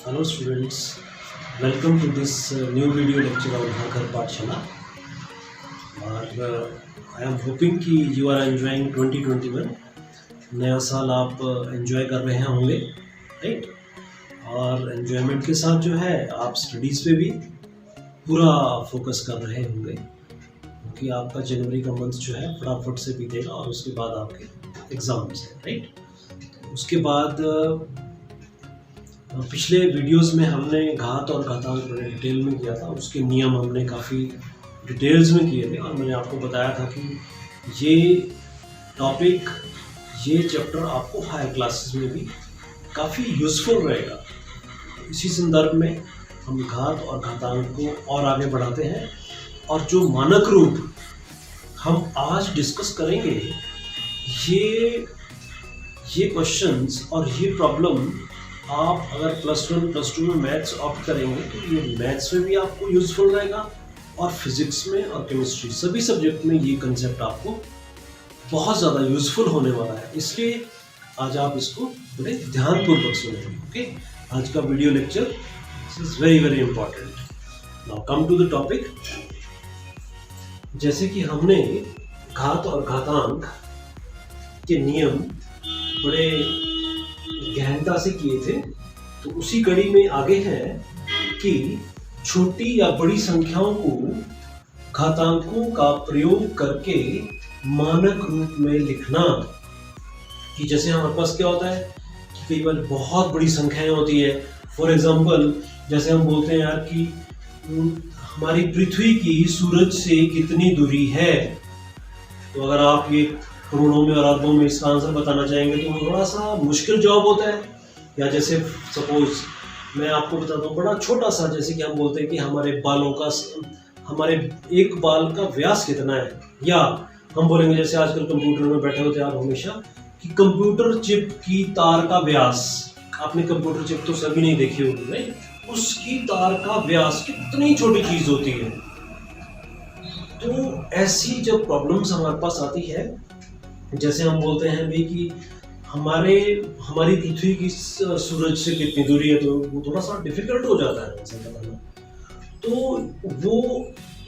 Hello students, welcome to this new video lecture on Bhakar Pathshala. और I am hoping कि you are enjoying 2021. नया साल आप enjoy कर रहे होंगे, right? और enjoyment के साथ जो है आप studies पे भी पूरा focus कर रहे होंगे, क्योंकि आपका जनवरी का मंथ जो है फटाफट से बीतेगा और उसके बाद आपके एग्ज़ाम्स हैं, राइट? उसके बाद पिछले वीडियोस में हमने घात और घातांक बड़े डिटेल में किया था, उसके नियम हमने काफ़ी डिटेल्स में किए थे और मैंने आपको बताया था कि ये टॉपिक, ये चैप्टर आपको हायर क्लासेस में भी काफ़ी यूज़फुल रहेगा। इसी संदर्भ में हम घात और घातांक को और आगे बढ़ाते हैं और जो मानक रूप हम आज डिस्कस करेंगे, ये क्वेश्चंस और ये प्रॉब्लम आप अगर +1 +2 में मैथ्स ऑप्ट करेंगे तो ये मैथ्स में भी आपको यूज़फुल रहेगा और फिज़िक्स में और केमिस्ट्री सभी सब्जेक्ट में ये कंसेप्ट आपको बहुत ज़्यादा यूज़फुल होने वाला है। इसलिए आज आप इसको बड़े ध्यानपूर्वक सुनेंगे। ओके, आज का video lecture is very important. Now come to the topic. जैसे कि हमने घात और घातांक के नियम बड़े गहनता से किए थे, तो उसी कड़ी में आगे है कि छोटी या बड़ी संख्याओं को घातांकों का प्रयोग करके मानक रूप में लिखना। कि जैसे हमारे पास क्या होता है कि कई बार बहुत बड़ी संख्याएं होती है। फॉर एग्जांपल, जैसे हम बोलते हैं यार कि हमारी पृथ्वी की सूरज से कितनी दूरी है, तो अगर आप ये करोड़ों में और अरबों में इसका आंसर बताना चाहेंगे तो वो थोड़ा सा मुश्किल जॉब होता है। या जैसे सपोज मैं आपको बताता हूँ बड़ा छोटा सा, जैसे कि हम बोलते हैं कि हमारे एक बाल का व्यास कितना है, या हम बोलेंगे जैसे आजकल कंप्यूटर में बैठे होते हैं आप हमेशा कि कंप्यूटर चिप की तार का व्यास, आपने कंप्यूटर चिप तो सभी नहीं देखी होगी, राइट? उसकी तार का व्यास कितनी छोटी चीज होती है। तो ऐसी जब प्रॉब्लम्स हमारे पास आती है, जैसे हम बोलते हैं भाई कि हमारी पृथ्वी की सूरज से कितनी दूरी है, तो वो थोड़ा सा डिफिकल्ट हो जाता है ऐसा बताना। तो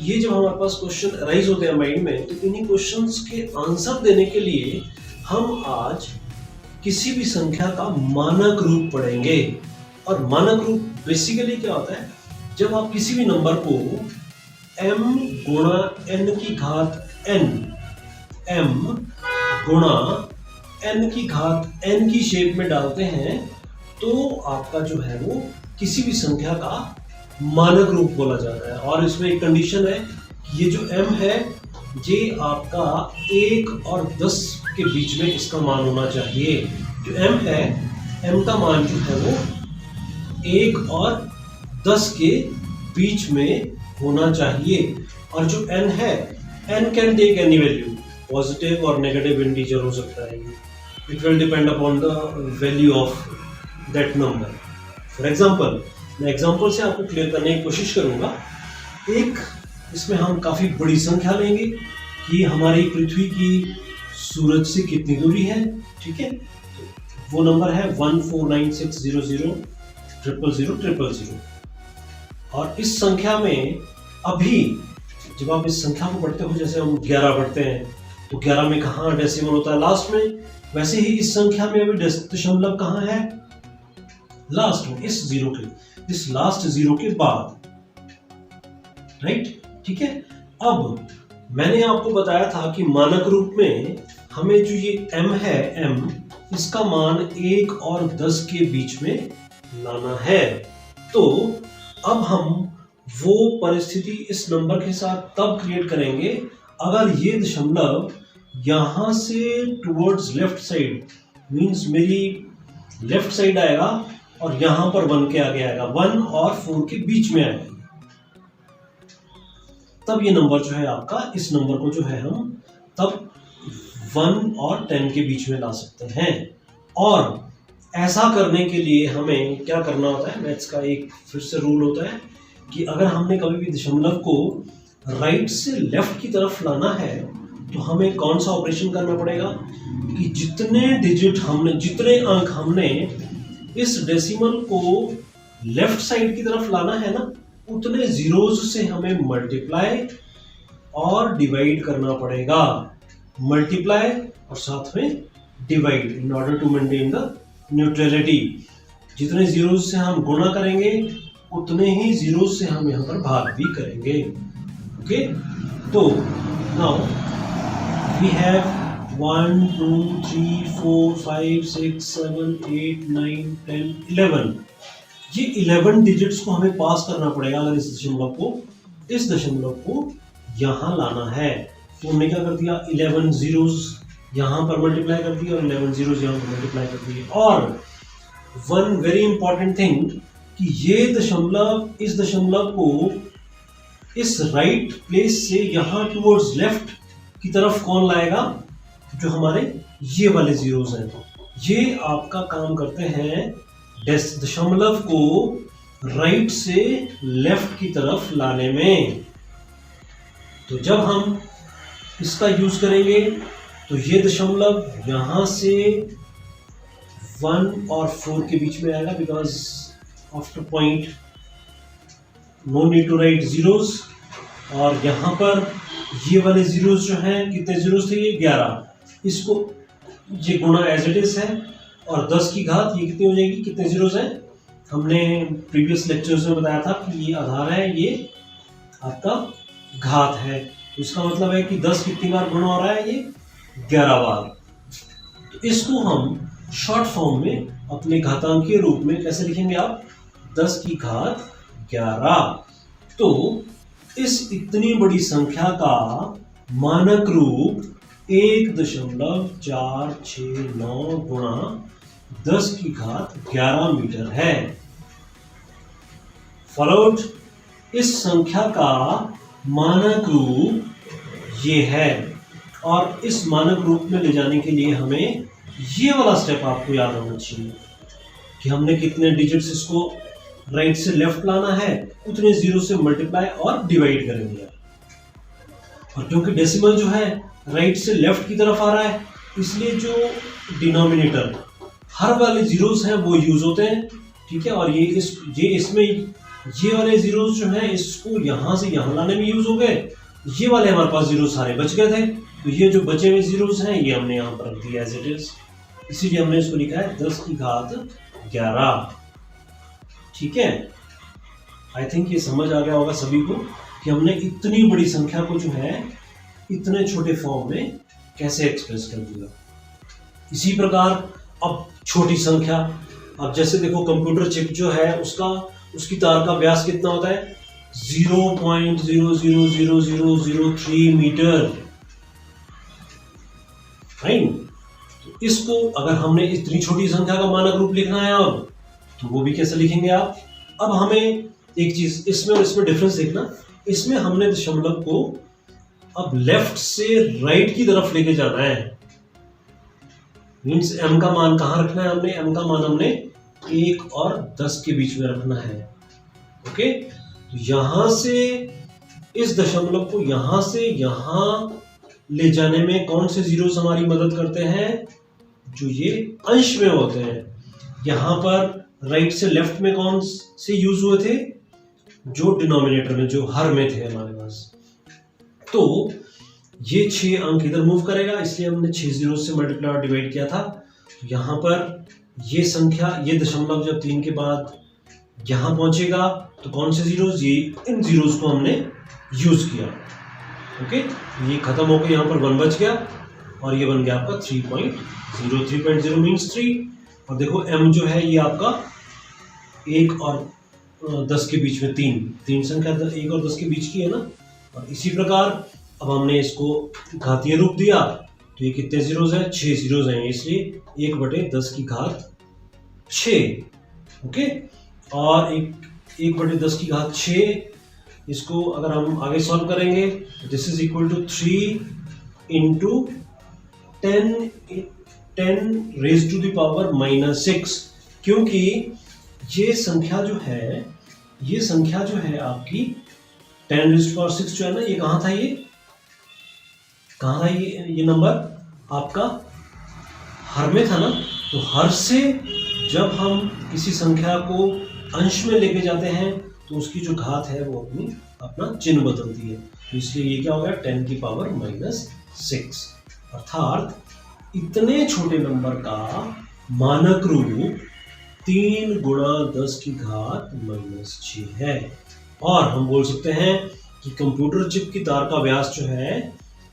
ये जब हमारे पास क्वेश्चन अराइज होते हैं माइंड में, तो इन्हीं क्वेश्चंस के आंसर देने के लिए हम आज किसी भी संख्या का मानक रूप पढ़ेंगे। और मानक रूप बेसिकली क्या होता है, जब आप किसी भी नंबर को m गुणा n की घात n, m गुणा n की घात n की शेप में डालते हैं, तो आपका जो है वो किसी भी संख्या का मानक रूप बोला जाता है। और इसमें एक कंडीशन है कि ये जो m है, ये आपका 1 और 10 के बीच में इसका मान होना चाहिए। जो m है, m का मान जो है वो 1 और 10 के बीच में होना चाहिए। और जो n है, n can take any value, positive और नेगेटिव इंटीजर हो सकता है। It will depend upon the value of that number. For example, मैं एग्जांपल से आपको क्लियर करने की कोशिश करूंगा। एक इसमें हम काफ़ी बड़ी संख्या लेंगे कि हमारी पृथ्वी की सूरज से कितनी दूरी है, ठीक है? वो नंबर है 14960000000। और इस संख्या में अभी जब आप इस संख्या को पढ़ते हो, जैसे हम 11 पढ़ते हैं, तो 11 में कहाँ डेसिमल होता है? लास्ट में। वैसे ही इस संख्या में अभी दशमलव कहाँ है? लास्ट में, इस जीरो के, इस लास्ट जीरो के बाद, राइट? ठीक है। अब मैंने आपको बताया था कि मानक रूप में हमें जो ये m है, m, इसका मान 1 और 10 के बीच में लाना है। तो अब हम वो परिस्थिति इस नंबर के साथ तब क्रिएट करेंगे अगर ये दशमलव यहां से टुवर्ड्स लेफ्ट साइड, मींस मेरी लेफ्ट साइड आएगा और यहां पर 1 के आगे आएगा, 1 और 4 के बीच में आएगा, तब ये नंबर जो है आपका, इस नंबर को जो है हम तब 1 और 10 के बीच में ला सकते हैं। और ऐसा करने के लिए हमें क्या करना होता है, मैथ्स का एक फिर से रूल होता है कि अगर हमने कभी भी दशमलव को राइट से लेफ्ट की तरफ लाना है, तो हमें कौन सा ऑपरेशन करना पड़ेगा कि जितने अंक हमने इस डेसिमल को लेफ्ट साइड की तरफ लाना है ना, उतने जीरोज से हमें मल्टीप्लाई और डिवाइड करना पड़ेगा। मल्टीप्लाई और साथ में divide in order to maintain the neutrality. जितने जीरोज से हम गुणा करेंगे उतने ही जीरोज से हम यहाँ पर भाग भी करेंगे। ओके, तो नाउ वी हैव 1 2 3 4 5 6 7 8 9 10 11। ये 11 डिजिट्स को हमें पास करना पड़ेगा अगर इस दशमलव को यहां लाना है। तो हमने क्या कर दिया, 11 जीरोस यहां पर मल्टीप्लाई कर दिया और 11 जीरोस यहां पर मल्टीप्लाई कर दिए। और वन वेरी इंपॉर्टेंट थिंग कि ये दशमलव इस दशमलव को इस राइट प्लेस से यहां टुवर्ड्स लेफ्ट की तरफ कौन लाएगा, जो हमारे ये वाले जीरोस हैं। ये आपका काम करते हैं दशमलव को राइट से लेफ्ट की तरफ लाने में। तो जब हम इसका यूज करेंगे तो ये दशमलव यहां से 1 और 4 के बीच में आएगा, because after point no need to write zeros. और यहां पर ये वाले जीरोस जो हैं, कितने जीरोस थे, ये 11। इसको ये गुणा एज इट इज है और 10 की घात ये कितनी हो जाएगी, कितने जीरोस हैं, हमने प्रीवियस लेक्चर्स में बताया था कि ये आधार है, ये आपका घात है। तो इसका मतलब है कि 10 कितनी बार गुणा हो रहा है, ये 11 बार। तो इसको हम शॉर्ट फॉर्म में अपने घातांकीय रूप में कैसे लिखेंगे आप, 10 की घात 11। तो इस इतनी बड़ी संख्या का मानक रूप 1.469 गुणा 10 की घात 11 मीटर है। फॉलोड, इस संख्या का मानक रूप ये है। और इस मानक रूप में ले जाने के लिए हमें ये वाला स्टेप आपको याद होना चाहिए कि हमने कितने डिजिट्स इसको राइट से लेफ्ट लाना है, उतने जीरो से मल्टीप्लाई और डिवाइड करेंगे। और क्योंकि डेसिमल जो है राइट से लेफ्ट की तरफ आ रहा है, इसलिए जो डिनोमिनेटर हर वाले जीरोस हैं वो यूज होते हैं, ठीक है। और इसमें ये वाले जीरोस जो हैं इसको यहां से यहां लाने में यूज हो गए। ये वाले हमारे पास जीरो सारे बच गए थे, तो ये जो बचे हुए जीरोस हैं ये हमने यहाँ पर रख दिया एज इट इज। इसीलिए हमने इसको लिखा है 10 की घात 11, ठीक है। आई थिंक ये समझ आ गया होगा सभी को कि हमने इतनी बड़ी संख्या को जो है इतने छोटे फॉर्म में कैसे एक्सप्रेस कर दिया। इसी प्रकार अब छोटी संख्या, अब जैसे देखो कंप्यूटर चिप जो है उसकी तार का व्यास कितना होता है, 0.000003 मीटर, राइट। तो इसको अगर हमने इतनी छोटी संख्या का मानक रूप लिखना है अब, तो वो भी कैसे लिखेंगे आप। अब हमें एक चीज इसमें और इसमें डिफरेंस देखना, इसमें हमने दशमलव को अब लेफ्ट से राइट की तरफ लेके जाना है। मींस m का मान कहां रखना है, हमने m का मान हमने 1 और 10 के बीच में रखना है। ओके, तो यहां से इस दशमलव को यहां से यहां ले जाने में कौन से जीरोस हमारी मदद करते हैं, जो ये अंश में होते हैं। यहां पर राइट से लेफ्ट में कौन से यूज हुए थे, जो डिनोमिनेटर में, जो हर में थे हमारे पास। तो ये 6 अंक इधर मूव करेगा, इसलिए हमने 6 जीरो से मल्टीप्लाई और डिवाइड किया था। तो यहां पर ये संख्या, ये दशमलव जब 3 के बाद यहां पहुंचेगा तो कौन से जीरोस, ये इन जीरोस को हमने यूज किया। ओके, ये खत्म होकर यहां पर 1 बच गया और ये बन गया आपका 3.0। 3.0 मीन्स 3। और देखो m जो है ये आपका 1 और 10 के बीच में, तीन संख्या 1 और 10 के बीच की है ना। और इसी प्रकार अब हमने इसको घातीय रूप दिया, तो ये कितने जीरोस हैं, 6 जीरोस हैं, इसलिए 1/10 की घात 6। ओके, और 1/10 की घात 6, इसको अगर हम आगे सॉल्व करेंगे तो this is equal to 3 into 10 raise to the power -6। क्योंकि ये संख्या जो है आपकी 10 रेज टू पावर 6 जो है ना, ये कहाँ था, ये नंबर आपका हर में था ना। तो हर से जब हम किसी संख्या को अंश में लेके जाते हैं तो उसकी जो घात है वो अपना चिन्ह बदलती है। तो इसलिए ये क्या हो गया 10 की पावर -6, अर्थात इतने छोटे नंबर का मानक रूप 3 गुणा 10 की घात -6 है। और हम बोल सकते हैं कि कंप्यूटर चिप की तार का व्यास जो है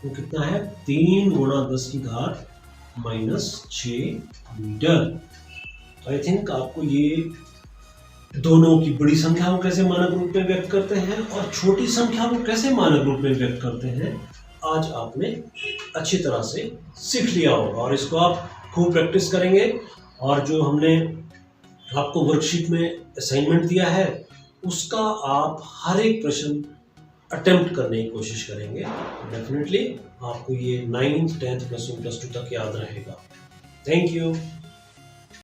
वो कितना है 3 गुणा 10 की घात -6 मीटर। आई थिंक आपको ये दोनों की बड़ी संख्या को कैसे मानक रूप में व्यक्त करते हैं और छोटी संख्या को कैसे मानक रूप में व्यक्त करते हैं आज आपने अच्छी तरह से सीख लिया होगा, और इसको आप खूब प्रैक्टिस करेंगे। और जो हमने आपको वर्कशीट में असाइनमेंट दिया है उसका आप हर एक प्रश्न अटेम्प्ट करने की कोशिश करेंगे। डेफिनेटली आपको ये 9th 10th +1 +2 तक याद रहेगा। Thank you.